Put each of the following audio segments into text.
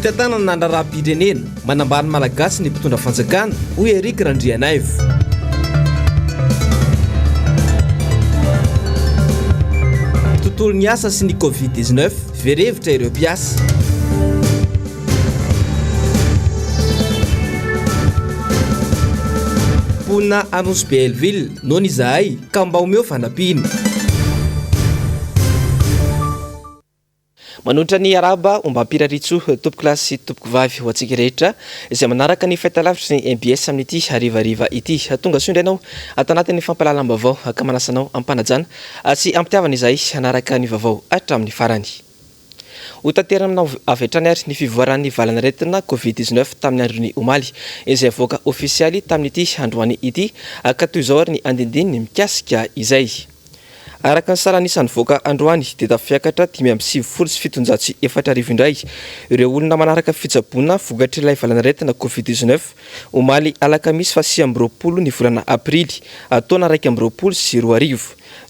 Fitantanana nandra-pirenena manambany malagasy ny mpitondra fanjakana hoy Eric Randrianaivo. Tontolo ny asa sy ny Covid-19 verevitra ireo mpiasa. Pona annonce Belleville noho ny izahay ka mba omeo fanampiana. Manontra ny araba omba ampiraritso tompoko klasy sy tompoko vavy ho antsika rehetra izay manaraka ny fahitalavitra ny MBS amin'ity harivariva ity. Tonga soa indray anao ato anatin'ny fampahalalam-baovao ka manasanao ampanajana sy ampitiavana izay hanaraka ny vaovao hatramin'ny farany. Ho tanterana aminao avy hatrany ary ny fivoaran'ny valanaretina Covid-19 tamin'ny andron'ny omaly izay avoaka ofisialy tamin'ity androany ity ka toy izao ary ny andindininy mikasika izay. Araka ny sara anisan'ny voaka androany dia tafiakatra 577 indray ireo olona manaraka fitsaboana vogatrilay valanaretina Covid-19 omaly alakamisy 20 ny volana Aprily taona 2020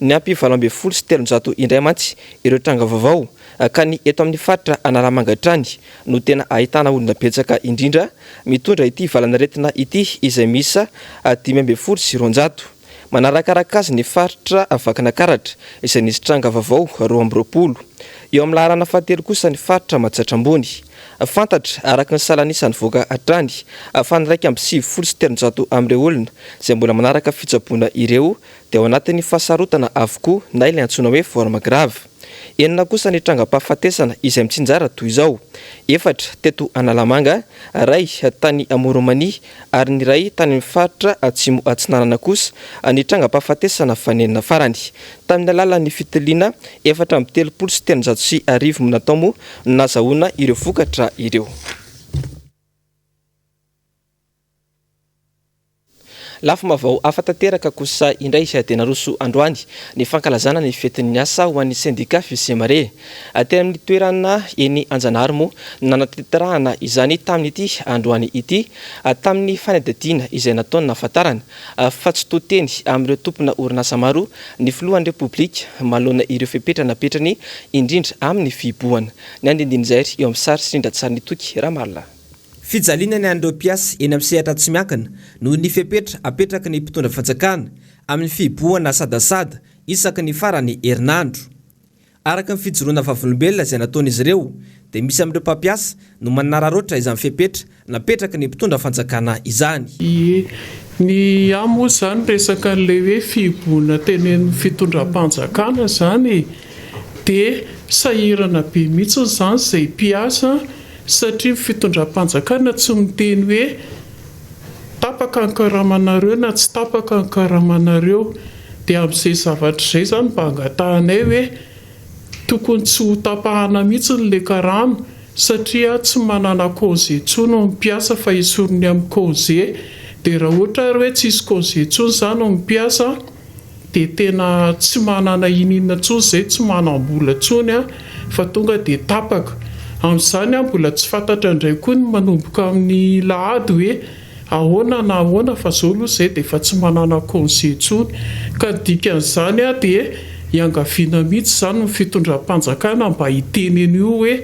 ny ampy 700 indray mantsy ireo tranga vaovao ka ny eto amin'ny faritra Analamanga-trany no tena ahitana olona betsaka indrindra mitondra ity valanaretina ity izay misa 500. Manarakaraka azy ny faritra Vakinakaratra izay nisy tranga vaovao 20. Eo amin'ny laharana fahatelo kosa ny faritra Matsatram-bony. Fantatra araka ny salanisan'ny voaka hatrany fa ny 700 amin'ireo olona izay mbola manaraka fitsaboana ireo dia ao anatin'ny fahasarotana avokoa na ilay antsoina hoe forme grave. Enina kosa ny trangam-pahafatesana izay mitsinjara toy izao: 4 teto Analamanga, 2 tany Moromania ary ny 1 tany amin'ny faritra Atsimo Atsinanana kosa ny trangam-pahafatesana fanenina farany. Tamin'ny alalan'ny fitiliana 430 natao moa nazahoana ireo vokatra ireo. Lafa mavao afatanteraka kosa indray dia naroso androany ny fankalazana ny fetin'ny asa ho an'ny syndicat fisemare. Teny amin'ny toerana eny Anjanahary moa nanatanterahana izany tamin'ity androany ity tamin'ny fanadihadiana izay nataony nahafantarana fa tsy toteny amin'ireo tompona orinasa maro ny filohan'ny Repoblika manoloana ireo fepetranapetrany indrindra amin'ny fiboana. Ny andindin'izay eo amin'ny sary Sindra Tsarnitoky Ramalina. Fijaliana ny andreo mpiasa eny amin'ny sehatra tsy miankina noho ny fepetra apetraka ny mpitondra fanjakana amin'ny fiboana sadasada isaky ny farany herinandro. Araka ny fijoroana vavolombelona izay nataon'izy ireo dia misy amin'ireo mpampiasa no manararoatra izany fepetra napetraka ny mpitondra fanjakana izany. Ny amo zany resaka an'ilay hoe fiboana tenen'ny fitondram-panjakana zany dia sahirana be mihitsy zany izay mpiasa satria fitondram-panjakana tsy miteny hoe tapaka ny karamanareo na tsy tapaka ny karamanareo. Dia amin'izay zavatra izay zany mba angatahanay hoe tokony tsy ho tapahana mihitsy n'ilay karama satria tsy manana congé intsony no mpiasa fa esoriny amin'ny congé. Dia raha ohatra hoe tsy isy congé intsony zany no mpiasa dia tena tsy manana inina intsony izay, tsy manam-bola intsony fa tonga dia tapaka. Amin'izany mbola tsy fantatra indray koa ny manomboka amin'ny lahady hoe ahoana na ahoana fa zao aloha izay dia efa tsy manana congé intsony. Ka dikan'izany dia iangaviana mihitsy zany ny fitondram-panjakana mba hiteneny io hoe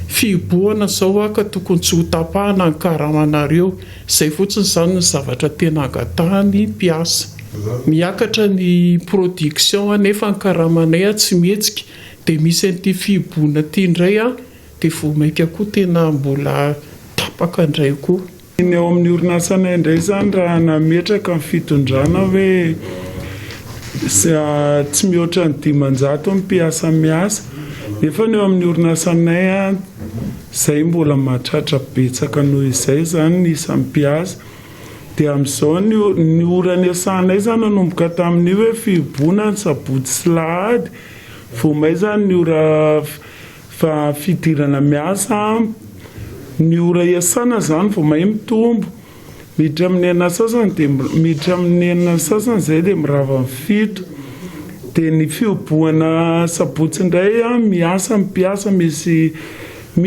fiboana zao ka tokony tsy ho tapahana ny karamanareo. Izay fotsiny zany ny zavatra tena angatahany mpiasa. Miakatra ny production nefa ny karamanay tsy mihetsika. Dia misy an'ity fiboana ity indray dia vomaika koa tena mbola tapaka indray koa. Ny ao amin'ny orinasanay indray zany raha nametraka ny fitondrana hoe tsy mihoatra ny 500 mpiasa miasa. Nefa ny ao amin'ny orinasanay izay mbola mahatratra betsaka noho izay zany ny isan'ny mpiasa. Dia amin'izao ny orany asanay zany nanomboka tamin'ny hoe fiboana ny sabotsy sy lahady. Vomay zany ny ora fidirana miasa, ny ora iasana zany vomay mitombo. Miditra amin'ny enina sasany izay dia mirava amin'ny 7. Dia ny fiboana sabotsy indray miasa mpiasa misy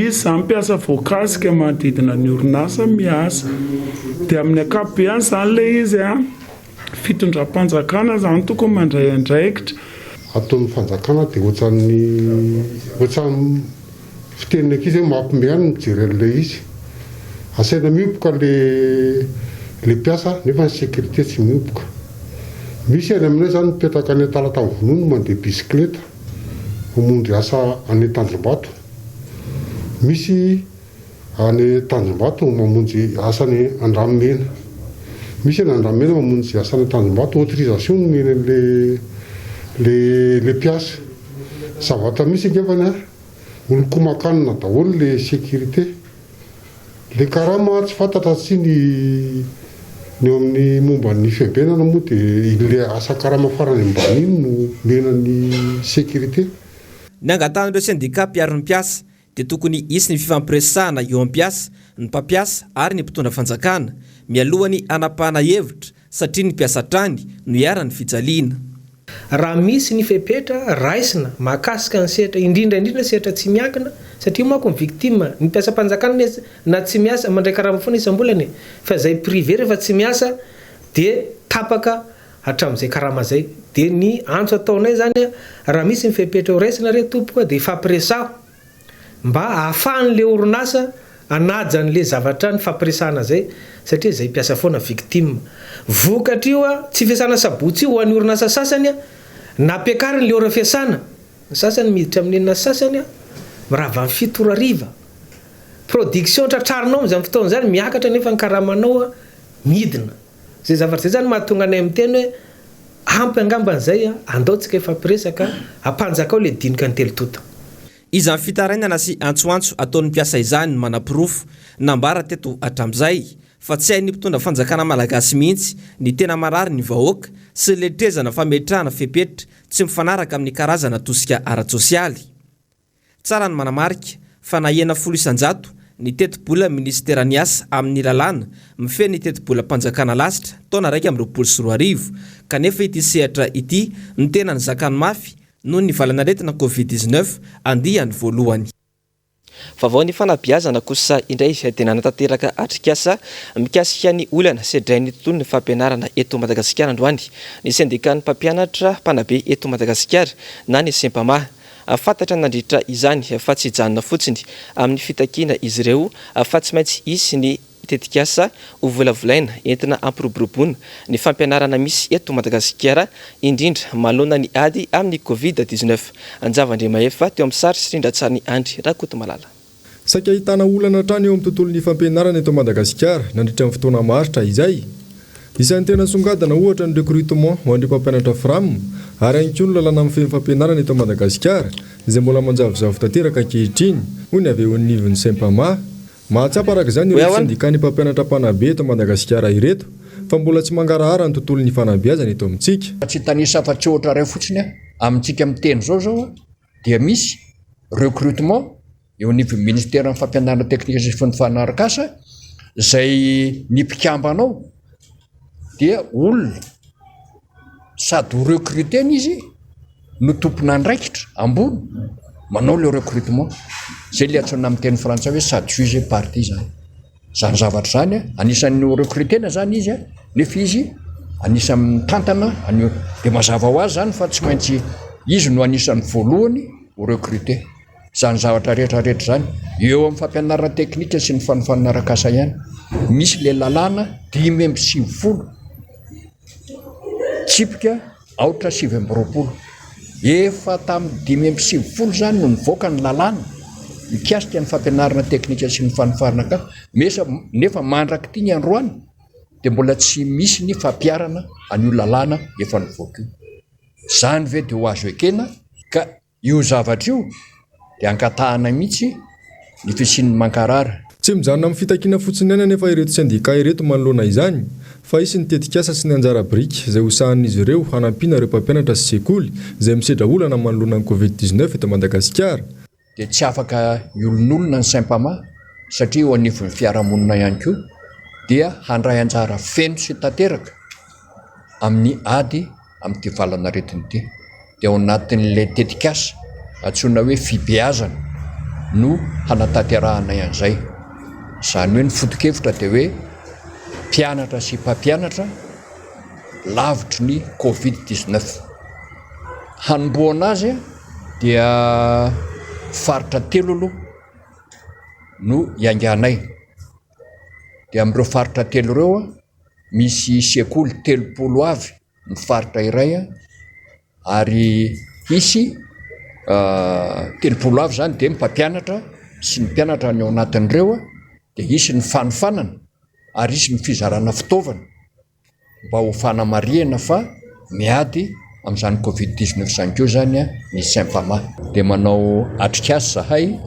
zany mpiasa voakasika manodidina ny orinasa miasa. Dia amin'ny ankapobeny zany ilay izy fitondram-panjakana zany tokony mandray andraikitra. Ataon'ny fanjakana dia ohatran'ny fitenina akizy mampimeana mijeren'le izy asaina mioboka le mpiasa nefa ny sécurité tsy mioboka. Misy any aminay zany mipetraka any talata ny vonono mandeha bisikileta mamonjy asa any Tanjombato. Misy any Tanjombato mamonjy asany Andramena. Misy any Andramena mamonjy asany Tanjombato, autorisation nomeny le mpiasa. Zavatra misy ngefany olo-komakanina daholo le sécurité. Le karama tsy fantatra tsy ny eo amin'ny momba ny fiambenana moa dia le asa karama farany ambany iny no menany sécurité. Ny angatan'ireo syndicat mpiaro ny mpiasa dia tokony isy ny fifampiresahana eo am-piasa, ny mpampiasa ary ny mpitondra fanjakana mialohany anapahana hevitra satria ny mpiasa trany no iarany fijaliana. Raha misy ny fepetra raisina mahakasika ny sehatra indrindra sehatra tsy miankina satria moa ny victime ny mpiasa-panjakana na tsy miasa mandray karama foana isam-bolany fa zay privé rehefa tsy miasa dia tapaka hatramin'izay karama zay. Dia ny antso ataonay zany raha misy ny fepetra raisina re tompoka dia fampiresaho mba ahafahan'le orinasa anajan'le zavatra ny fampiresahana zay satria zay mpiasa foana victime. Vokatrio tsy fiasana sabotsy ho an'ny orinasa sasany napiakariny le ora fiasana. Ny sasany miditra amin'ny sasany raha va 7 ariva. Production tratrarinao amin'izany fotoana zany miakatra nefa ny karamanao midina. Zay zavatra zay zany mahatonga anay amin'ny teny hoe ampy angamban'izay andaotsika ifampiresaka ampanjakao le dinika ny telotota. Izany fitarainana sy antsoantso ataon'ny mpiasa izany manapirofo nambara teto atramizay fa tsy hain'ny mpitondra fanjakana malagasy mihitsy ny tena marary ny vahoaka sy letrezana fametrahana fepetra tsy mifanaraka amin'ny karazana tosika ara-tsosialy. Tsara ny manamarika fa nahena 10 isanjato ny teti-bola ministeran'ny asa amin'ny lalàna mifehy ny teti-bola mpanjakana lasitra taona 2024 kanefa ity sehatra ity ny tena ny zakany mafy noho ny valanaretina COVID-19 andiany voalohany. Vaovao ny fanabeazana kosa indray tena natateraka atrikasa mikasika ny olana sedrainy tontolo ny fampianarana eto Madagasikara androany. Ny syndicat ny mpampianatra mpanabe eto Madagasikara na ny Sempama afantatra nandritra izany fa tsy hijanona fotsiny amin'ny fitakiana izy ireo fa tsy maintsy isy ny tetikasa ho volavolaina entina ampiroboroboana ny fampianarana misy eto Madagasikara indrindra malona ny ady amin'ny COVID-19. Anjavandremaefa teo amin'ny sary sy rindra ny Andry Rakoto Malala. Saika ahitana olana hatrany eo amin'ny tontolon'ny fampianarana eto Madagasikara nandritra amin'ny fotoana maritra izay. Isan'ny tena songadana ohatra ny recrutement ho an'ireo mpampianatra framo ary ihany koa ny lalàna amin'ny fehiny fampianarana eto Madagasikara izay mbola manjavozavo tanteraka ankehitriny hoy ny avy eo amin'ny nivon'ny Sempama. Mahatsapa araka izany ireo sindikany mpampianatra mpanabe eto Madagasikara ireto fa mbola tsy mangarahara ny tontolon'ny fanabeazana eto amintsika. Tsy tanisa fa tsy ohatra ray fotsiny amintsika amin'ny teny zao dia misy recrutement eo anivon'ny ministèren'ny fampianarana teknika sy fanarakasa zay ny mpikambanao dia olona sady ho recrutena izy no tompona andraikitra ambony manao le recrutement zay le atsona amin'ny teny frantsay hoe sady juge parti zany. Zany zavatra zany anisan'ny recrutena zany izy nefa izy anisan'ny tantana dia mazava ho azy zany fa tsy maintsy izy no anisan'ny voalohany ho recruter. Zany zavatra rehetrarehetra zany eo amin'ny fampianarana teknika sy ny fanarakasa ihany misy le lalàna 5 tsipika aotra 7 efa tamin'ny 5 zany no nivoaka ny lalàna mikasika ny fampianarana teknika sy ny fanarakasa nefa mandraky ty ny androany dia mbola tsy misy ny fampiarana an'io lalàna efa nivoaka io. Zany ve dia ho azo ekena ka io zavatra io dia ankatahana mihitsy ny fisian'ny mankarara. Tsy mijanona amin'ny fitakiana fotsiny aina nefa ireto syndicat ireto manoloana izany fa isy ny tetikasa sy ny anjara biriky izay hosahan'izy ireo hanampiana ireo mpampianatra sy sekoly izay misedra olana manoloana ny COVID-19 eto Madagasikara. Dia tsy afaka iolon'olona ny Sempama satria eo anivon'ny fiarahamonina ihany koa dia handray anjara feno sy tanteraka amin'ny ady amin'ny valana aretina ity. Dia ao anatin'ilay tetikasa antsoina hoe fibeazana no hanatanterahana an'izay. Zany hoe ny foto-kevitra dia hoe mpianatra sy mpampianatra lavitry ny COVID-19. Hanomboana azy dia faritra 3 aloha no ianganay. Dia amin'ireo faritra telo ireo misy sekoly 30 avy ny faritra iray ary hisy 30 avy zany dia mpampianatra sy ny mpianatra ny ao anatin'ireo dia hisy ny fanofanana ary hisy ny fizarana fitaovana mba ho fanamariana fa miady amin'izany Covid-19 zany keo zany ny symptômes. Dia manao atrik'asa zahay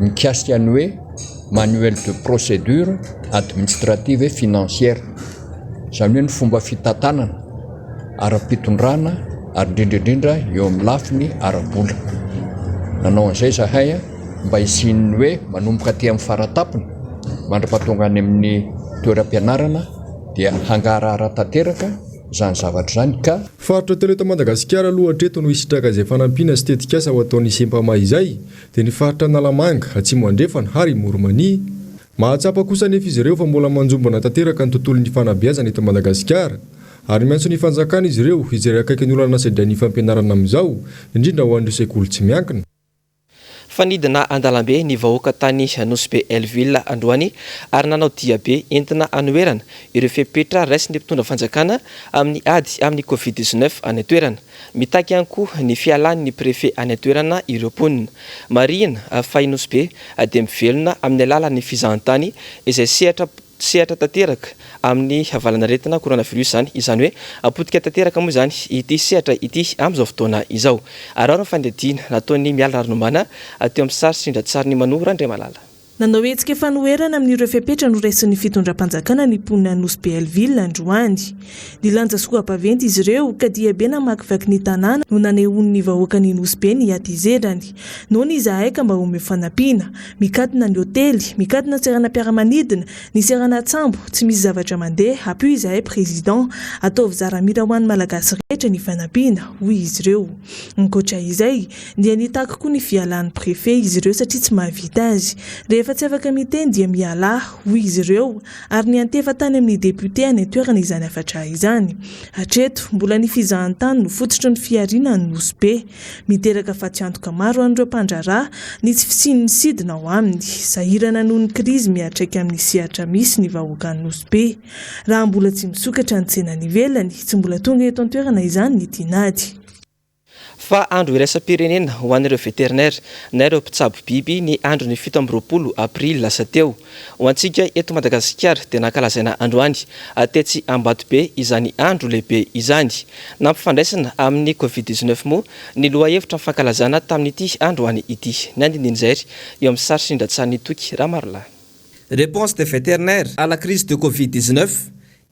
mikasika ny hoe manuel de procédure administrative et financière, zany hoe ny fomba fitantanana ara-pitondrana ary indrindraindrindra eo amin'ny lafiny ara-bola. Nanao an'izay zahay mba hisin'ny hoe manomboka aty amin'ny faratapony mandra-pahatonga any amin'ny toeram-pianarana dia hangarahara tanteraka zany zavatra zany ka faritra telo eto Madagasikara aloha hatreto no hisitraka izay fanampiana sy tetikasa ho ataon'ny sempama izay dia ny faritra Nalamanga atsimo andrefana ary Moromania. Mahatsapa kosa nefa izy ireo fa mbola manjombona tanteraka ny tontolon'ny fanabeazana eto Madagasikara ary miantso ny fanjakana izy ireo izay akaiky ny olana sedran'ny fampianarana amin'izao indrindra ho an'ireo sekoly tsy miankina. Fanidina andalambe ny vahoaka tany Nosy Elville androany ary nanao dia be entina anoerana ireo fepetra raisy ny mpitondra fanjakana amin'ny ady amin'ny Covid-19 any toerana. Mitaky ihany koa ny fialan'ny préfet any toerana ireo ponina. Marina fa Nosy Be dia mivelona amin'ny alalan'ny fizahantany izay sehatra tanteraka amin'ny havalana retina coronavirus izany hoe apotika tanteraka moa zany ity sehatra ity amin'izao fotoana izao. Ary ny fandedina nataony miala ranomana teo amin'ny sary sindra-tsariny manora Andray Malala. Nanao hetsika fanoerana amin'ireo fepetra no raisin'ny fitondram-panjakana ny ponina Nosy Elville androany. Ny lanja soapaventy izy ireo ka dia be namakivaky ny tanàna no nanehoan'ny vahoaka ny Nosy Be ny atizerany. No ny zahay ka mba omeo fanampiana, mikatona ny hôtely, mikatona serana mpiara-manidina, ny serana tsambo, tsy misy zavatra mandeha, apio izahay président, ataovy zaramira ho an'ny malagasy rehetra ny fanampiana, hoy izy ireo. Nkoatra izay, dia nitaky koa ny fialan'ny préfet izy ireo satria tsy mahavita azy. Rehefa tsy afaka miteny dia miala hoy izy ireo ary ny antefa tany amin'ny député any toerana izany afatra izany. Hatreto mbola ny fizahantany no fototra ny fiarina ny Nosy Be. Miteraka fahatsiantoka maro an'ireo mpandrarà ny tsy fisian'ny sidina ao aminy. Sahirana noho ny krizy miatraika amin'ny sehatra misy ny vahoaka ny Nosy Be. Raha mbola tsy misokatra ny tsenany ivelany, tsy mbola tonga eto an-toerana izany ny tinady. Fa andro iraisam-pirenena ho an'ireo vétérinaire na ireo mpitsabo biby ny andro ny 17 Aprily lasa teo. Ho antsika eto Madagasikara dia nankalazaina androany tetsy Ambatobe izany andro lehibe izany. Nampifandraisana amin'ny Covid-19 moa ny lohahevitra ny fankalazana tamin'ity androany ity. Ny andindin'izay eo amin'ny sary sindra-tsariny toky Ramarla. Réponse des vétérinaires à la crise de Covid-19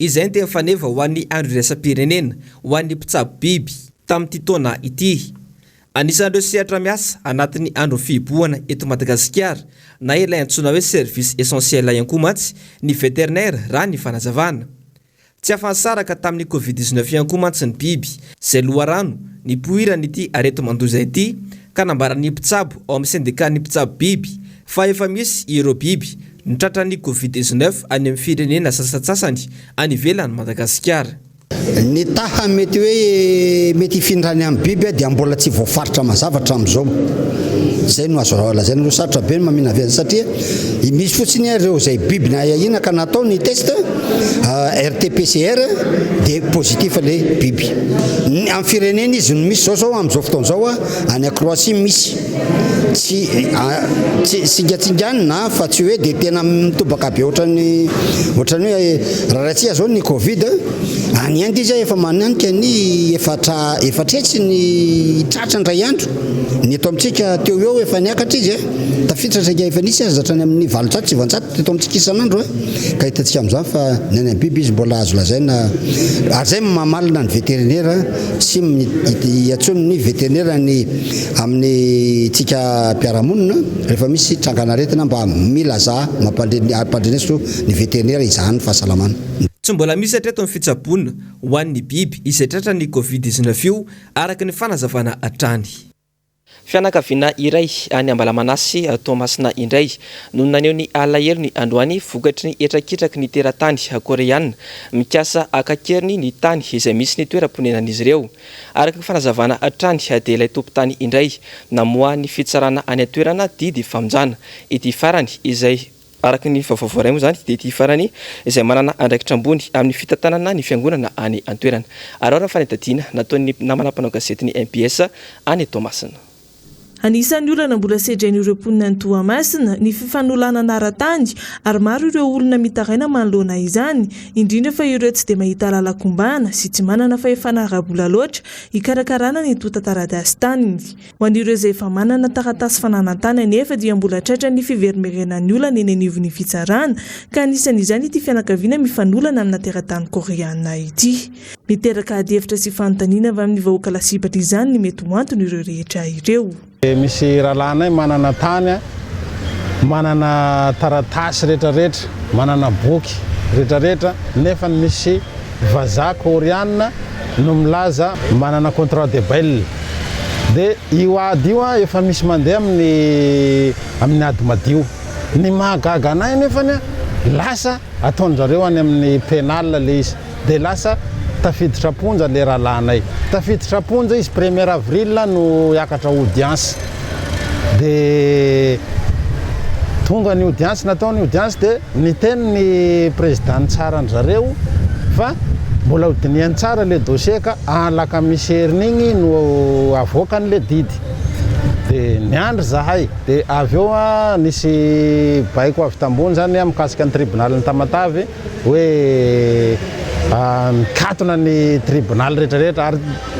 izay dia faneva ho an'ny andro iraisam-pirenena ho an'ny mpitsabo biby tamin'ity taona ity. Anisan'ireo sehatra miasa anatin'ny andro fihibohana eto Madagasikara na ilay antsoina hoe service essentiel ihany koa mantsy ny vétérinaire raha ny fanazavana. Tsy afansaraka tamin'ny Covid-19 ihany koa mantsy ny biby izay loharano ny pohiranyity areto mandoza ity ka nambaran'ny mpitsabo ao amin'ny syndicat-ny mpitsabo biby fa efa misy ireo biby nitratra ny Covid-19 any amin'ny firenena sasatsasany any ivelany Madagasikara. Ny taha mety hoe mety ifindrany amin'ny biby dia mbola tsy voafaritra mazavatra amin'izao. Zay no azo lazaina no sarotra be mamina aviana satria misy fotsiny ireo zay biby na ina ka natao ny test RT-PCR dia positif le biby. Amin'ny firenena izy no misy zao amin'izao fotoana zao any Croatie misy tsy singatsinganina fa tsy hoe dia tena mitobaka be ohatrany hoe rahatsia zao ny Covid any Inde izy efa mananika ny efatretsy ny tratra ndray andro ny eto amintsika teo eo efa niakatra izy tafiditra saika efa nisy azy zatrany amin'ny valotsato sy vantsatto eto amintsika isan'andro ka hitantsika amin'izany fa ny any biby izy mbola azo lazaina ary zay mamalina ny vétérinaire sy iatsony ny vétérinaire ny amin'ny tsika mpiaramonina rehefa misy tranganaretina mba milaza mampandreneso ny vétérinaire izahany fahasalamana. Tsy mbola misy hatreto ny fitsabona ho an'ny biby izay tratra ny Covid-19 io araka ny fanazavana hatrany. Fianakaviana iray any Ambalamanasy Tomasina indray no naneho ny alahelo ny androany vokatry ny etrakitraky ny teratany koreana mikasa akakeriny ny tany izay misy ny toeram-ponenan'izy ireo. Araka ny fanazavana hatrany dia ilay tompon-tany indray namoa ny fitsarana any an-toerana didy famonjana. Ity farany izay araka ny vaovao moa zany dia ity farany izay manana andraikitra ambony amin'ny fitantanana ny fiangonana any an-toerana. Ary ny fanetadiana nataon'ny namana mpanao gazety ny MPS any Tomasina. Anisan'ny olana mbola sedrain'ireo mponina ny Toamasina ny fifanolana ara-tany ary maro ireo olona mitaraina manoloana izany, indrindra fa ireo tsy dia mahita lalakombana sy tsy manana fahefana ara-bola loatra hikarakarana ny tonta-taratasy taniny. Ho an'ireo izay efa manana taratasy fananantany anefa dia mbola tratra ny fiverimerenan'ny olana eny anivon'ny fitsarana ka anisan'izany ity fianakaviana mifanolana amina teratany koreana ity. Miteraka ady-hevitra sy fanontaniana avy amin'ny vahoaka lasipatra izany ny mety ho antony ireo rehetra ireo. Misy rahalanay manana tany, manana taratasy rehetrarehetra, manana boky rehetrarehetra, nefa misy vazaha koreana no milaza manana contrat de bail. Dia io ady io efa misy mandeha amin'ny ady madio. Ny mahagaga anay nefany lasa ataon'zareo any amin'ny pénal le izy, dia lasa tafiditra ponja le rahalanay. Tafiditra ponja izy 1er avril no hiakatra audience. Dia tonga ny audience, nataony audience dia niteny ny président tsara an'zareo fa mbola hodiniany tsara le dossier ka alakamisheriny igny no avoakany le didy. Dia niandry zahay dia avy eo nisy baiko avy tambony zany mikasika ny tribunal ny Tamatavy hoe mikatona ny tribunal rehetrarehetra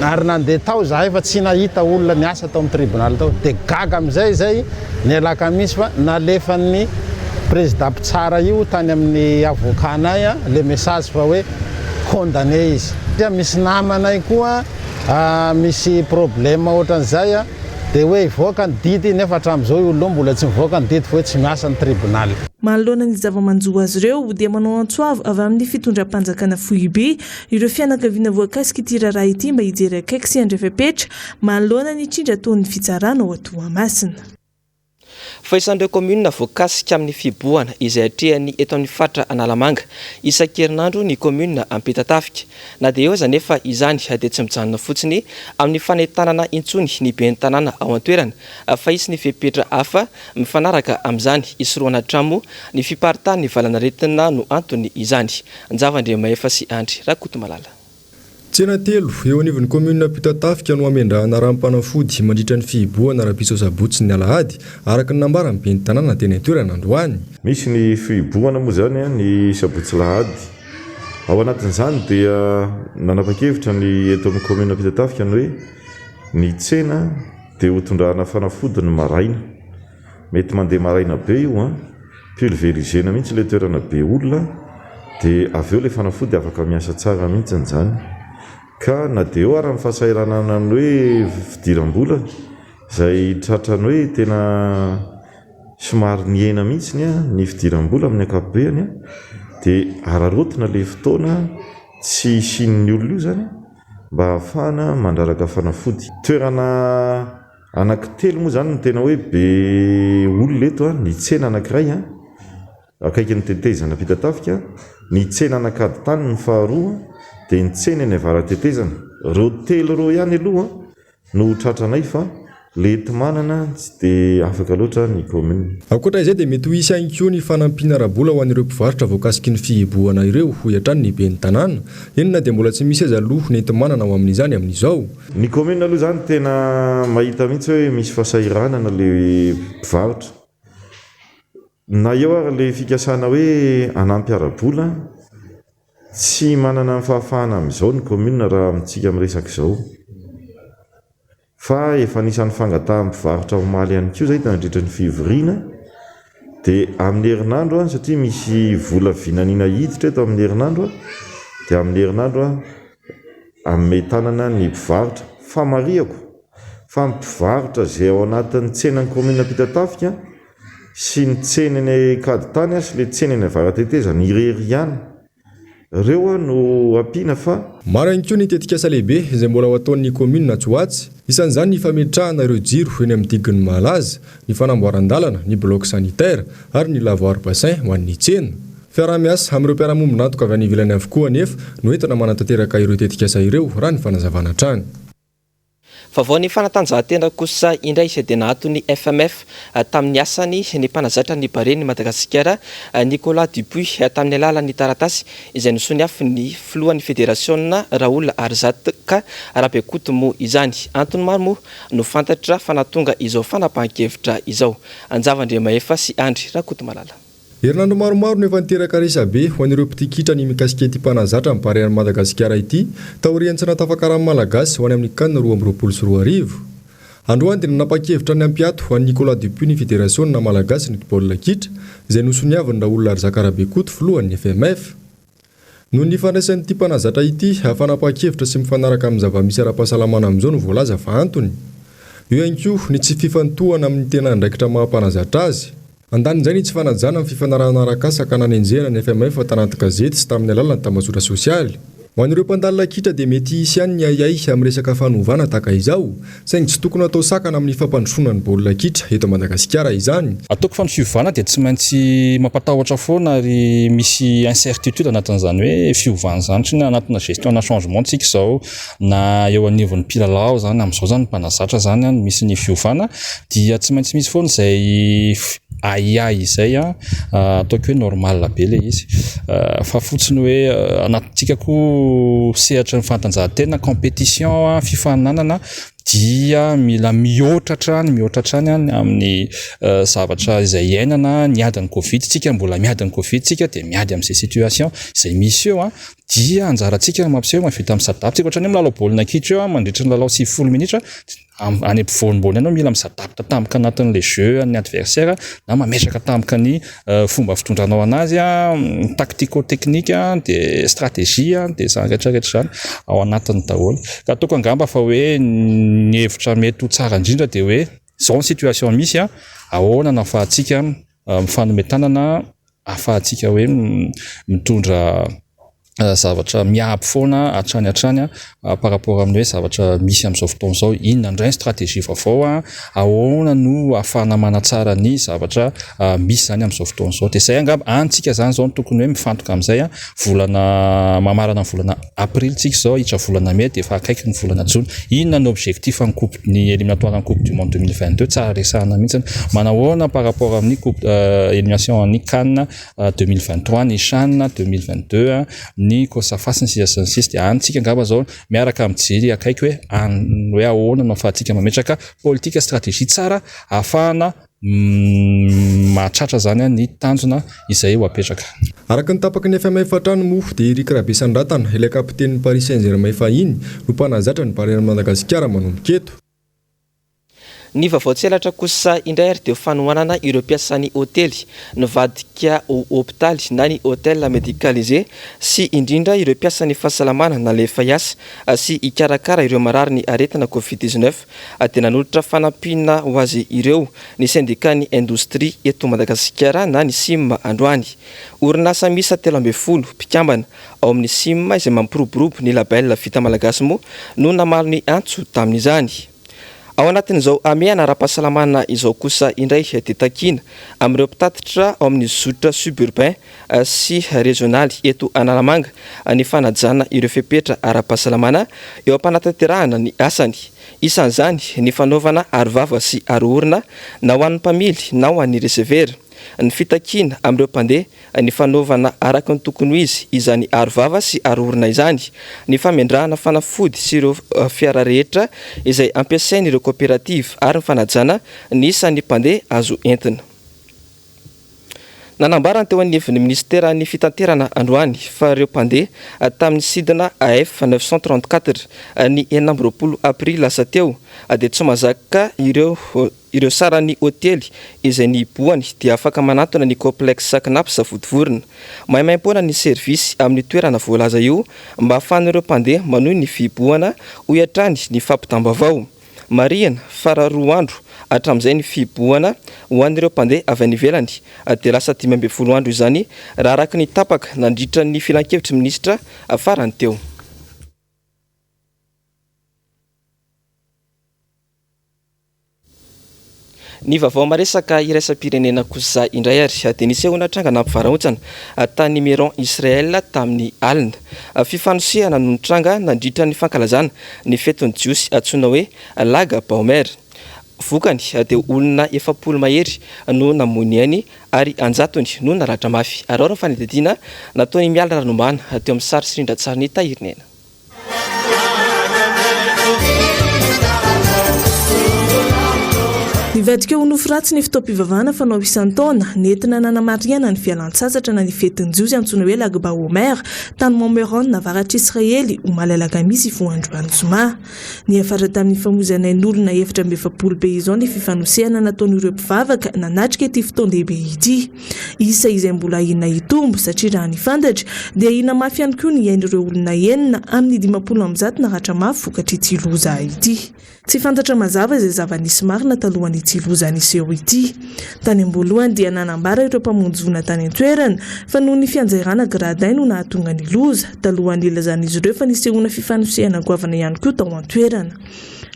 ary nandeha tao zahay fa tsy nahita olona niasa tao amin'ny tribunal tao. Dia gaga amin'izay zay ny alakamisy fa nalefan'ny président mpitsara io tany amin'ny avokanay le message fa hoe condamné izy. Dia misy namanay koa misy problème ohatran'izay dia hoe ivoaka ny didy nefa hatramin'izao io oloha mbola tsy mivoaka ny didy fa hoe tsy miasa ny tribunal. Manoloana ny zava-manjo azy ireo dia manao antsoava avy amin'ny fitondram-panjakana foibe ireo fianakaviana voakasika ity raharaha ity mba hijery akaiky sy andrefepetra manoloana ny trindra ataon'ny fitsarana ao Toamasina. Fa isan'ireo commune voakasika amin'ny fiboahana izay hatrehany eto amin'ny faritra Analamanga isan-kerinandro ny commune Ampetatafika. Na dia eo aza nefa izany dia tsy mijanona fotsiny amin'ny fanentanana intsony ny ben'ny tanàna ao an-toerana fa isy ny fepetra hafa mifanaraka amin'izany isoroana tramo ny fiparitany ny valanaretina no antony izany. Anjavandremahefa sy Andry Rakotomalala. Tsena telo eo anivon'ny commune Ampetatafika no amendrahana ranom-panafody mandritra ny fihibohana rahapiso sabotsy ny alahady araka ny nambara ny ben'ny tanàna teny an-toerana androany. Misy ny fihibohana moa zany ny sabotsy lahady. Ao anatin'izany dia nanapa-kevitra ny eto amin'ny commune Ampetatafika ny hoe ny tsena dia ho tondrahana fanafody ny maraina. Mety mandeha maraina be io pulvérisena mihitsy le toerana be olona dia avy eo le fanafody afaka miasa tsara mihitsy n'izany. Ka na dia eo ary amin'ny fahasahiranana ny hoe fidiram-bola izay tratrany hoe tena somary niena mihitsy ny fidiram-bola amin'ny ankapobeny dia ararotina le fotoana tsy isin'ny olona io zany mba ahafahana mandraraka fanafody. Toerana anankitelo moa zany no tena hoe be olona eto ny tsena anankiray akaiky ny tetezana Ampetatafika, ny tsena anankady tany ny faharoa dia ny tsena ny avara-tetezana. Reo telo reo ihany aloha no tratranay fa le enti-manana tsy dia afaka loatra ny commune. Ankoatra izay dia mety ho isy ihany koa ny fanampiana ara-bola ho an'ireo mpivarotra voakasiky ny fihibohana ireo ho hiatran'ny ny ben'ny tanàna. Enina dia mbola tsy misy aza aloha ny enti-manana ho amin'izany amin'izao. Ny commune aloha zany tena mahita mihitsy hoe misy fahasahiranana le mpivarotra. Na eo ary le fikasana hoe anampy ara-bola tsy manana fahafahana amin'izao ny commune raha amintsika miresaka izao. Fa efa nisan'ny fangatahan'ny-mpivarotra omaly ihany koa zay nandritra ny fivoriana dia amin'ny herinandro satria misy vola vinaniana hiditra eto amin'ny herinandro dia amin'ny herinandro amin'ny tanana ny mpivarotra famariako fa mpivarotra izay ao anatin'ny tsenan'ny commune Ampetatafika sy ny tsenany kady tany sy le tsenany avara-tetezana irery ihany reo no ampiana fa maro ihany koa ny tetikasa lehibe izay mbola ho ataon'ny komina Tsoatsy isan'izany ny fametrahana ireo jiro eny amin'ny diginy malaza ny fanamboaran-dalana ny bloc sanitaire ary ny lavoir bassin ho an'ny tsena fiarah-miasa amin'ireo mpiara-monina antoka avy any ivelany avokoa anefa no entina manatanteraka ireo tetikasa ireo raha ny fanazavana trany. Vaovao ny fanatanjahantena kosa indray izay dia nahaton'ny FMF tamin'ny asany ny mpanazatra ny bareny Madagasikara Nicolas Dupuis tamin'ny alalan'ny taratasy izay nosony afy ny filohan'ny federasiona Raoul Arzatka Rabekoto moa izany. Antony maro moa no fantatra fanatonga izao fanapahan-kevitra izao. Anjavandriamaefa sy Andry Rakoto Malala. Herinandro maromaro no efa niteraka resabe ho an'ireo mpitikitra ny mikasikety mpanazatra amin'ny parean'ny Madagasikara ity taorian'ny tsy natafakaran'ny malagasy ho any amin'ny kanina 2024. Androany dia nanapa-kevitra ny ampiato ho an'ny Nicolas Dupuis ny federasiona malagasy ny baolina kitra izay nosoniavany Raoul Arzatka Rabekoto filohan'ny FMF. Noho ny fandraisan'ity mpanazatra ity fanapa-kevitra sy mifanaraka amin'ny zava-misy ara-pahasalamana amin'izao no voalaza fa antony. Io ihany koa ny tsy fifantohana amin'ny tena andraikitra maha-mpanazatra azy. Andanin'izay ny tsy fanajana amin'ny fifanarahana arakasaka nanenjehana ny FMF tanaty gazety sy tamin'ny alalan'ny tambazotran sosialy. Ho an'ireo mpandalina kitra dia mety hisy ihany ny ayay amin'ny resaka fanovana tahaka izao saingy tsy tokony atao sakana amin'ny fampandrosoana ny baolina kitra eto Madagasikara izany. Ataoko fa ny fiovana dia tsy maintsy mampatahotra foana ary misy incertitude anatin'izany hoe fiovana zany tsy anatina gestion na changement tsika izao na eo anivon'ny mpilalao zany amin'izao zany mpanazatra zany misy ny fiovana dia tsy maintsy misy foana izay ai izay ataoko hoe normal be le izy fa fotsiny hoe anatintsika koa sehatra ny fantanjahantena compétition fifaninanana dia mila mihoatra trany amin'ny zavatra izay iainana niady ny Covid tsika mbola miady ny Covid tsika dia miady amin'izay situation izay misy eo dia anjarantsika mampiseho mavita amin'ny sadapy tsika ohatrany milalao baolina kitra eo mandritra ny lalao 90 minitra any ampovoany ianao mila misadapta tampoka anatin'le jeu ny adversaire na mametraka tampoka ny fomba fitondranao anazy tactico-technique dia stratégie dia zany rehetrarehetra zany ao anatin'ny daholo ka ataoko angamba fa hoe ny hevitra mety ho tsara indrindra dia hoe zao ny situation misy ahoana na ahafahantsika mifanometanana ahafahantsika hoe mitondra zavatra miaby foana hatrany par rapport amin'ny hoe zavatra misy amin'izao fotoana izao inona indray stratégie vaovao ahoana no ahafahana manatsara ny zavatra misy zany amin'izao fotoana izao dia izay angamba antsika zany zao tokony hoe mifantoka amin'izay volana mamarana ny volana Aprily tsika izao hitra volana Mai dia efa akaiky ny volana Jona inona ny objectif ny coupe ny éliminatoire en coupe du monde 2022 tsara resahana mihitsy manahoana par rapport amin'ny coupe élimination ny CAN 2023 ny CHAN 2022 ny kosafasy ny sisy dia antsika angamba zao miaraka amin'ny jiry akaiky hoe ahoana no ahafahantsika mametraka politika stratégie tsara ahafahana mahatratra zany ny tanjona izay ho apetraka. Araka ny tapaky ny FMF trano moa dia Eric Rabesan-dratana ilay kapiten'ny Paris Saint-Germain fahiny no mpanazatra ny parean'ny Madagasikara manomboka eto. Ny vaovao tselatra kosa indray ary dia fanohanana ireo mpiasan'ny hôtely nivadika ho hôpitaly na ny hôtel médicalisé sy indrindra ireo mpiasan'ny fahasalamana na lefa hiasa sy hikarakara ireo marary ny aretina Covid-19 dia nanolotra fanampiana ho azy ireo ny syndicat-ny indostrie eto Madagasikara na ny SIM androany. Orinasa misa 13 mpikambana ao amin'ny SIM izay mampiroborobo ny label vita malagasy moa no namalo ny antso tamin'izany. Ao anatin'izao amiana ara-pahasalamana izao kosa indray dia takina amin'ireo mpitatitra ao amin'ny zotra suburbain sy régional eto Analamanga ny fanajana ireo fepetra ara-pahasalamana eo am-panatanterahana ny asany. Isan'izany ny fanaovana arovava sy aroorina na ho an'ny mpamily na ho an'ny recevera. Ny fitakina amin'ireo mpandeha ny fanaovana araka ny tokony ho izy izany arovava sy aroorina izany. Ny famindrahana fanafody sy ireo fiara rehetra izay ampiasain'ireo coopérative ary ny fanajana ny isan'ny mpandeha azo entina. Nanambarana teo anivon'ny ministera ny fitanterana androany fa ireo mpandeha tamin'ny sidina AF 934 ny 14 Aprily lasa teo dia tsy mahazaka ireo sarany hôtely izay ny boany dia afaka manatona ny complexe Saknap Savotivorona. Maimaimpona ny servisy amin'ny toerana voalaza io mba ahafahan'ireo mpandeha manohy ny fiboana ho iatrany ny fampitambavao. Mariana fara 2 andro Hatramin'izay ny fiboana ho an'ireo mpandeha avy any ivelany dia lasa 12 andro izany raha araka ny tapaka nandritra ny filan-kevitry ministra farany teo. Ny vaovao maresaka iraisam-pirenena kosa indray ary dia nisy natrangana ampivarahontsana tany Miron Israel tamin'ny alina. Fifanosehana no nitranga nandritra ny fankalazana ny fetin'ny jiosy antsoina hoe laga Baomer. Vokany dia olona 70 mahery no namony ainy ary anjatony no naratra mafy. Ary ao ny fanadidina nataony miala ranomana teo amin'ny sary sirindra-tsara ny tahirinena. Nivadika ho nofiratsy ny fitaom-pivavahana fanao isan-taona nentina nanamariana ny fialan-tsasatra na ny fetin'ny jiosy antsoina hoe laga Baomer tany Montmeron navaratra Israely ho malalaka misy voandroany Zoma. Ny afara tamin'ny famonjanain'olona 720 be izao ny fifanosehana nataon'ireo mpivavaka nanatrika ity fotoan-dehibe ity. Isa izay mbola inona hitombo satria raha ny fantatra dia ina mafy ihany koa ny ain'ireo olona enina amin'ny 50 naratra mafy vokatry ity loza ity. Tsy fantatra mazava izay zava-nisy marina talohan'ny ity loza niseho ity. Tany am-boalohany dia nanambara ireo mpamonjy tany an-toerana fa noho ny fianjairana gradain no nahatonga ny loza talohan'ny ilazan'izy ireo fa nisehona fifanosehana goavana ihany koa tao an-toerana.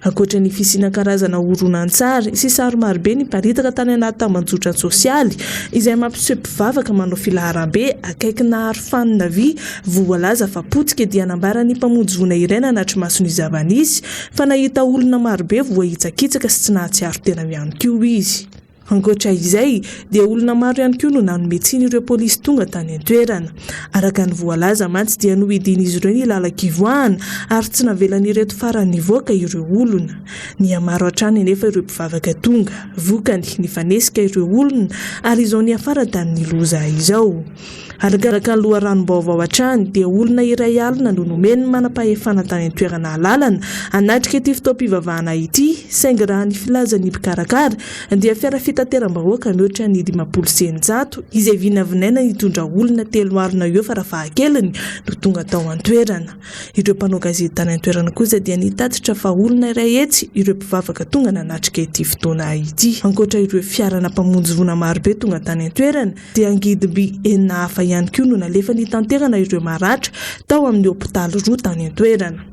Ankoatra ny fisiana karazana horonan-tsary sy sary marobe ny paritaka tany anaty tambanjotra sosialy izay mampiseho mpivavaka manao filaharam-be akaikina arofanina vy voalaza fa potsika dia nanambara ny mpamonjy iray nanatry masony zava-nisy fa nahita olona marobe voahitsakitsaka sy tsy nahatsiaro tena ihany koa izy. Ankoatra izay dia olona maro ihany koa no nanometsiny ireo polisy tonga tany an-toerana. Araka ny voalaza mantsy dia nohidin'izy ireo ny lala-kivoahana ary tsy navelan'ireto farany nivoaka ireo olona. Ny amaro hatrany anefa ireo mpivavaka tonga, vokany nifanesika ireo olona ary izao ny afara tamin'ny loza izao. Araka ny loharano Vaovao hatrany dia olona iray alina no nomeny manam-pahefana tany an-toerana lalana hanatrika ity fitaom-pivavahana ity saingy raha ny filazan'ny mpikarakara dia fiara fitateram-bahoaka mihoatra ny 500 izay vinavinaina nitondra olona 3 arina eo farafahakeliny no tonga tao an-toerana. Ireo mpanao gazety tany an-toerana kosa dia nitatitra fa olona iray etsy ireo mpivavaka tonga nanatrika ity fotoana ity. Ankoatra ireo fiarana mpamonjy vona marobe tonga tany an-toerana dia angidim-by enina hafa ihany koa no nalefa nitanterana ireo maratra tao amin'ny hopitaly 2 tany an-toerana.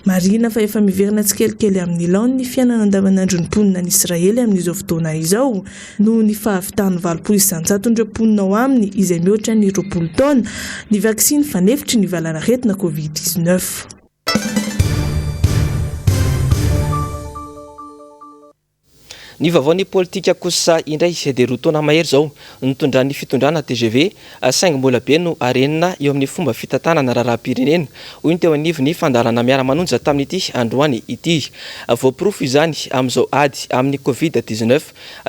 Marina fa efa miverina tsikelikely amin'ny laon ny fiainana andavanandro ny mponina any Israely amin'izao fotoana izao noho ny fahavitany 700 mponina ao aminy izay mihoatra ny 20 taona ny vaksiny fanefitry ny valanaretina Covid-19. Ny vaovao politika kosa indray dia roa taona mahery zao nitondran'ny fitondrana TGV saingy mbola be no arenina eo amin'ny fomba fitantanana raharaham-pirenena hoy ny teo anivy ny fandarana MIARA MANONJA tamin'ity androany ity. Voapirofo izany amin'izao ady amin'ny Covid-19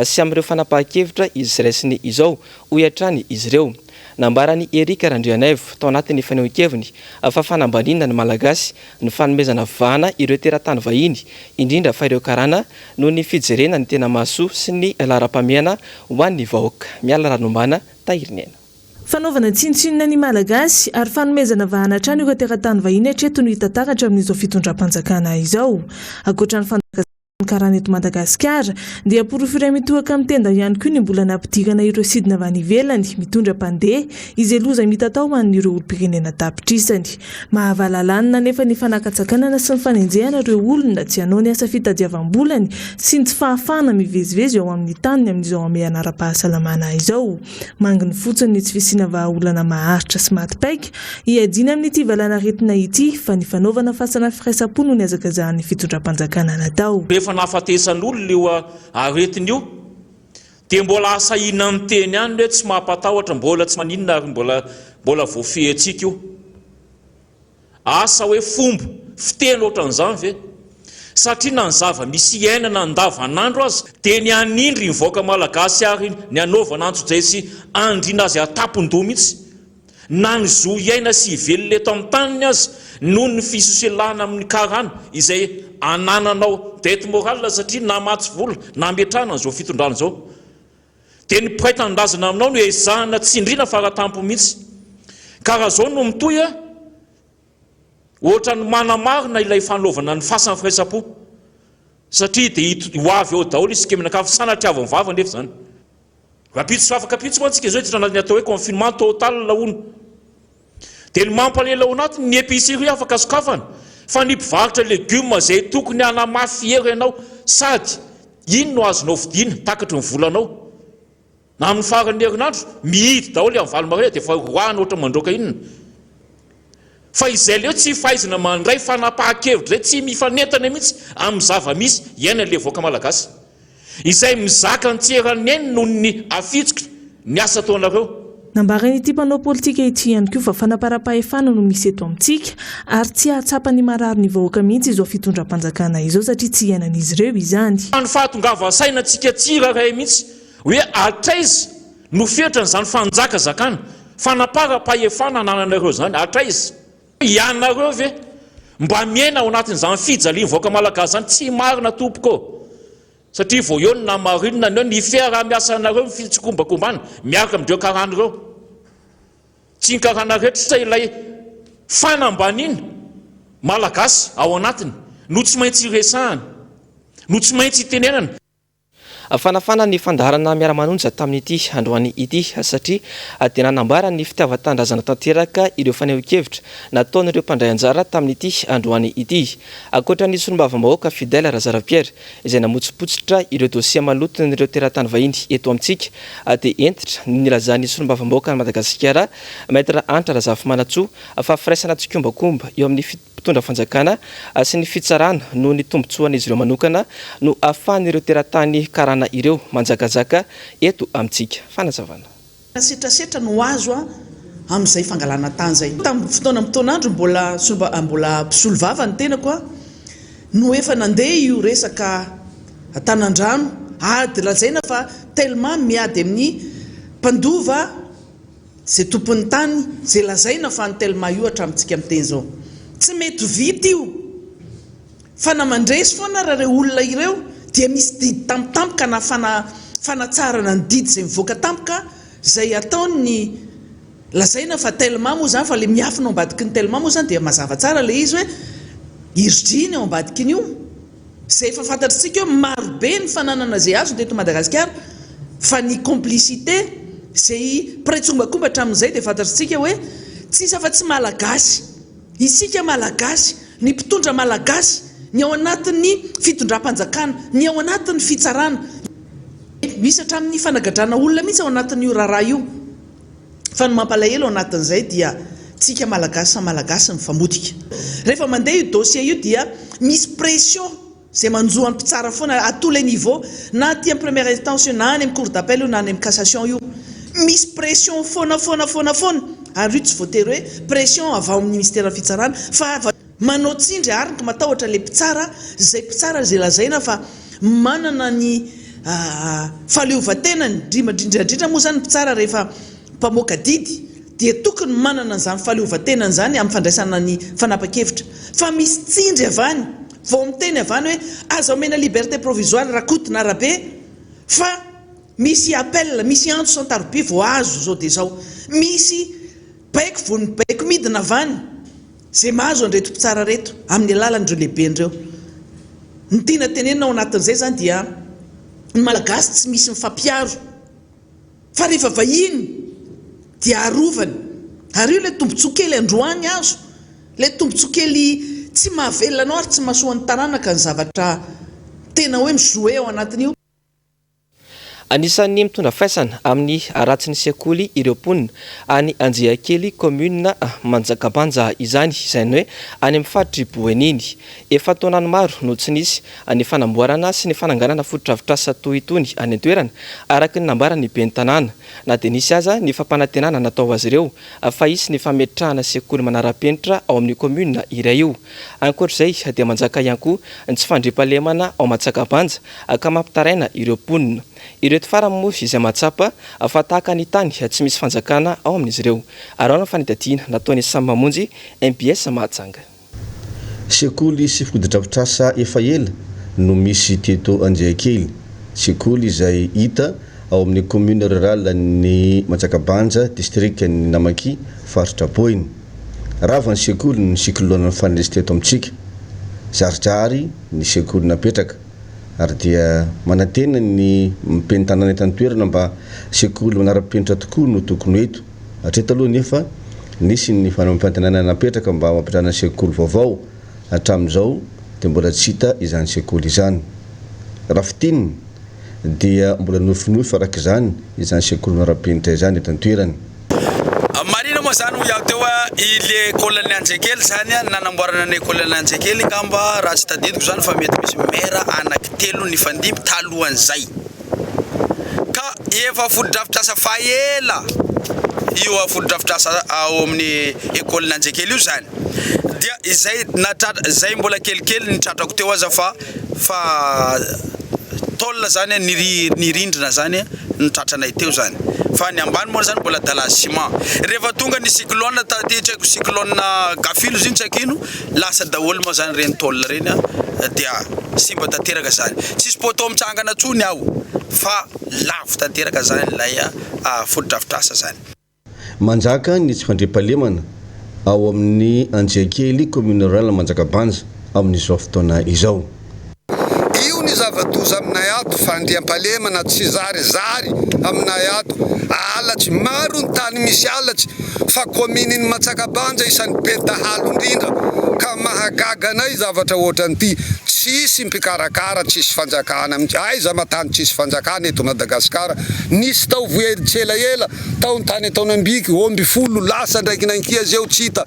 sy amin'ireo fanapahan-kevitra izy raisiny izao hoy hatrany izy ireo. Nambarany Erika Randrianaivo tao anatin'ny fanehoan-keviny fa fanambanina ny malagasy ny fanomezana vahana ireo teratany vahiny indrindra fa ireo karana noho ny fijerena ny tena mahasoa sy ny laharam-pamiana ho an'ny vahoaka. Miala ranombana tahirinena. Fanaovana tsinontsinona ny malagasy ary fanomezana vahana hatrany ireo teratany vahiny hatreto no hitantaratra amin'izao fitondram-panjakana izao. Ankoatra ny karana eto Madagasikara dia porofo iray mitohaka amin'ny tenda ihany koa ny mbola nampidirana ireo sidina avy any ivelany mitondra mpandeha izay loza mitatao ho an'ireo olom-pirenena tapitrisany. Mahavalalana nefa ny fanakatsakanana sy ny fanenjehana ireo olona tsy hanao ny asa fitadiavam-bolany sy ny tsy fahafahana mivezivezy ao amin'ny taniny amin'izao ame anara-pahasalamana izao. Manginy fotsiny ny tsy fisiana vahaolana maharitra sy matipaika hiadina amin'ity valanaretina ity fa ny fanaovana fasana firaisapo no ny azakazahan'ny fitondram-panjakana natao. Nafatesan'olona io aretin'io dia mbola asahina amin'ny teny ihany hoe tsy mampatahotra mbola tsy maninona ary mbola voafehintsika io asa hoe fomba fiteny ohatran'izany ve satria na ny zava-misy iainana andavanandro azy dia ny anindry ny vahoaka malagasy ary ny anaovana antso-jay sy andriana azy atapon-doha mihitsy na ny zo iaina sy ivelona eto amin'ny taniny azy noho ny fisoselana amin'ny karana izay anananao dette morale satria namatsy vola nametrahana zao fitondrana zao dia ny piraitandrazana aminao no ezahana tsindrina faratampo mihitsy karaha zao no mitoy ohatra ny manamarina ilay fanaovana ny fasan'ny firaisapo satria dia hoavy eo daholo isika minakafo sanatria avy mivava nefa zany rapitso afaka pitso moa antsika zao itranazny atao hoe confinement total lahono dia ny mampalela ao anatiny ny épicerie afaka sokafana fa ny mpivarotra legioma zay tokony hanamafy hery ianao sady ino no azonao vidina takatry ny volanao na amin'ny farany herinandro mihidy daholo amin'ny valomare dia fa roahana ohatra mandroaka inona fa izay leo tsy fahaizana mandray fanapahan-kevitra zay tsy mifanentana mihitsy amin'ny zava-misy iaina le voaka malagasy izay mizaka ny tseraneny noho ny afitsika ny asa taonareo nambarany ity mpanao politika ity ihany koa fa fanaparam-pahefana no misy eto amintsika ary tsy ahatsapa ny marary ny vahoaka mihitsy izao fitondram-panjakana izao satria tsy iainan'izy ireo izany ny fahatongava sainantsika tsiraray mihitsy hoe atraiza no fetran'izany fanjakazakana fanaparam-pahefana anananareo zany atraiza ianareo ve mba miaina ao anatin'izany fijaliany vahoaka malagasy zany tsy marina tompoko satria vao eo ny namarinina ny eo ny fiara-miasa anareo mifitsikombakobana miaraka amin'ireo karan'ireo tsy ny karana rehetra ilay fanambanina malagasy ao anatiny no tsy maintsy resahana no tsy maintsy itenenana fanafana ny fandaharana miara manonja tamin'ity androany ity satria dia nanambara ny fitiavan-tandrazana tanteraka ireo faneho-kevitra nataon'ireo mpandray anjara tamin'ity androany ity akoatra ny solombavambahoaka fidèle razara-pierre izay namotsipotsitra ireo dosia maloto n'ireo teratany vahiny eto amintsika dia entitra nilazany solombavambahoaka ny Madagasikara maître Antra Razafy-Manatsoa fa firaisana tsikombakomba eo amin'ny mpitondra fanjakana sy ny fitsarana no ny tombontsoan'izy ireo manokana no ahafahan'ireo teratany karana ireo manjakazaka eto amintsika fanazavana setrasetra no azo amin'izay fangalana tany zay tamin'ny fotoanandro mbola mpisolovava ny tena koa no efa nandeha io resaka tanandrano ady lazaina fa tellement miady amin'ny mpandova zay tompon'ny tany zay lazaina fa ny tellement io hatramintsika miteny zao tsy mety vita io fa namandresy foana raha reo olona ireo dia misy didy tampotampoka na fanatsarana ny didy zay mivoaka tampoka zay ataony lazaina fa tellement moa zany fa le miafina ao ambadiky ny tellement moa zany dia mazava tsara le izy hoe iridriny ao ambadiky io zay efa fantatritsika eo marobe ny fananana zay azo teto Madagasikara fa ny complicité zay piraitsombakomba hatramin'izay dia fantatritsika hoe tsisy afa-tsy malagasy isika malagasy ny mpitondra malagasy ny ao anatin'ny fitondram-panjakana ny ao anatin'ny fitsarana misy hatramin'ny fanagadrana olona mihitsy ao anatin'io raharaha io fa ny mampalahelo ao anatin'izay dia tsika malagasy malagasy mifamodika rehefa mandeha io dossier io dia misy pression zay manjoa ny mpitsara foana à tous les niveaux na aty amin'ny première instance na any amin'ny cour d'appel io na any amin'ny cassation io misy pression foana ary io tsy voatery hoe pression avy ao amin'ny ministère ny fitsarana fa manao tsindry arika matahotra le mpitsara zay lazaina fa manana ny fahaleovan-tenany indrindra moa zany mpitsara rehefa mpamoaka didy dia tokony manana an'izany fahaleovan-tenany zany amin'ny fandraisana ny fanapa-kevitra fa misy tsindry avany vao miteny avany hoe aza omena liberté provisoire rakotina arabe fa misy appel misy antso santaroby vao azo zao dia zao misy baiko vony baiko midina avany zay mahazo andreto mpitsara reto amin'ny alalan'ireo lehibe andreo ny tiana tenenina ao anatin'izay zany dia ny malagasy tsy misy mifampiaro fa rehefa vahiny dia arovany ary io le tombontsoakely androany azo le tombontsoakely tsy mahavelona anao ary tsy mahasoan'ny taranaka ny zavatra tena hoe mizoe ao anatin'io anisan'ny mitondra faisana amin'ny aratsiny sekoly ireo mponina any Anjeakely commune Manjakabanja izany hoe any amin'ny faritry Boeniny efa taonany maro no tsy nisy ny fanamboarana sy ny fananganana fotodrafitrasa toy itony any an-toerana araka ny nambarany ben'ny tanàna na dia nisy aza ny fampanantenana natao azy ireo fa isy ny fametrahana sekoly manara-penitra ao amin'ny commune iray io ankoatr'izay dia manjaka ihany koa ny tsy fandriampahalemana ao Manjakabanja ka mampitaraina ireo mponina ireto farany moa izay mahatsapa fa tahaka ny tany tsy misy fanjakana ao amin'izy ireo ary ao ny fanitadiana nataony samy mamonjy MPS Mahajanga sekoly sy fotodrafitrasa efa ela no misy teto Anjeakely sekoly izay hita ao amin'ny commune rurale ny Manjakabanja district ny Namaki faritra Boiny rava ny sekoly ny sikloana ny fandraisy teto amintsika zarijary ny sekoly napetraka ary dia manantena ny mipeny tanàna etantoerana mba sekoly manara-penitra tokoa no tokony eto hatreto aloha nefa nisy ny fanampiantanana napetraka mba mampitrana sekoly vaovao hatramin'izao dia mbola tsy hita izany sekoly izany raha fitininy dia mbola nofinofy araka izany izany sekoly manara-penitra izany etantoerana. Marina moa zany ho iaho teo ile école-ny Anjekely zany nanamboarana ny école-ny Anjekely ngamba raha tsy tadidiko zany fa mety misy maire anaky 3 nifandimby talohan'izay ka efa fododrafitrasa faela io fododrafitrasa ao amin'ny école-ny Anjekely io zany dia izay mbola kelikely nitratrako teo aza fa tôle zany nirindrina zany nitratranay teo zany fa ny ambany moa zany mbola dala ciment rehefa tonga ny cyclone taditsako cyclone gafilo ziny tsakino lasa daholo moa zany reny tôle reny dia simba tanteraka zany tsisy poto mitsangana tsony aho fa lavo tanteraka zany lay fododrafitrasa zany. Manjaka ny tsy fandriam-pahalemana ao amin'ny Anjekely commune rurale Manjakabanja amin'izao fotoana izao. Io ny zava-doza aminay ato fandriam-pahalemana tsy zarizary aminay ato alatsy maro ny tany misy alatsy fa commune ny Manjakabanja isan'ny be dahalo indrindra ka mahagaganay zavatra ohatran'ity tsisy mpikarakara tsisy fanjakana aiza matany tsisy fanjakana eto Madagasikara nisy tao voelitselaela tao ny tany ataony ambiky omby folo lasa ndraiky nankia zeo tsy hita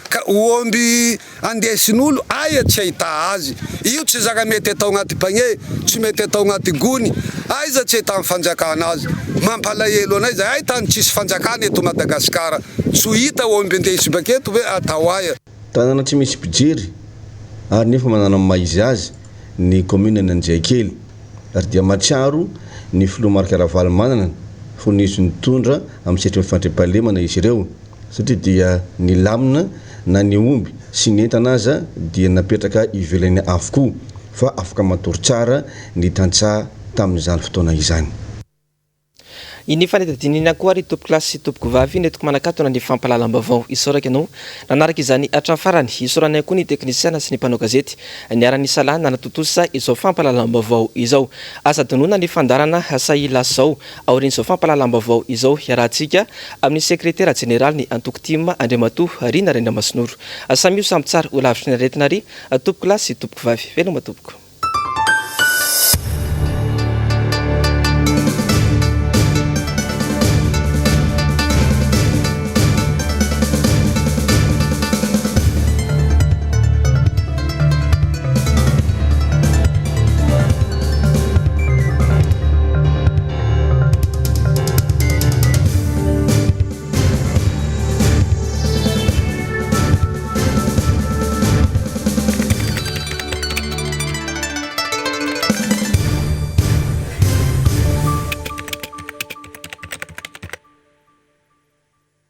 ka omby andesin'olo aya tsy ahita azy io tsy zaka mety atao agnaty pagné tsy mety atao agnaty gony aiza tsy ahita fanjakana azy mampalahelo anay zay tany tsisy fanjakana eto Madagasikara tsy hita omby andesy baketo hoe atao aya tanàna tsy misy pijery ary nefa manana maizy azy ny commune ny Anjekely ary dia matsiaro ny filoha marika Ravaly manana fonisy nitondra amin'ny setra fandriam-pahalemana izy ireo satria dia ny lamina na ny omby sy ny entana aza dia napetraka ivelany avokoa fa afaka matory tsara ny tantsaha tamin'izany fotoana izany. Ini fanetadinina koa ry tompoko lasy sy tompoko vavy netiko manakatona ny fampahalalam-baovao isoraka ianao nanaraka izany hatramin'ny farany isoranay koa ny teknisiana sy ny mpanao gazety niara-ny salana natotosa izao fampahalalam-baovao izao asa donona ny fandarana Sahilas zao aorin'izao fampahalalam-baovao izao hiarahantsika amin'ny sekretera jeneraly ny Antokotima Andriamatoa Rina Rena Masinoro samy io samy tsara ho lavitry ny aretina ry tompoko lasy sy tompoko vavy veloma tompoko.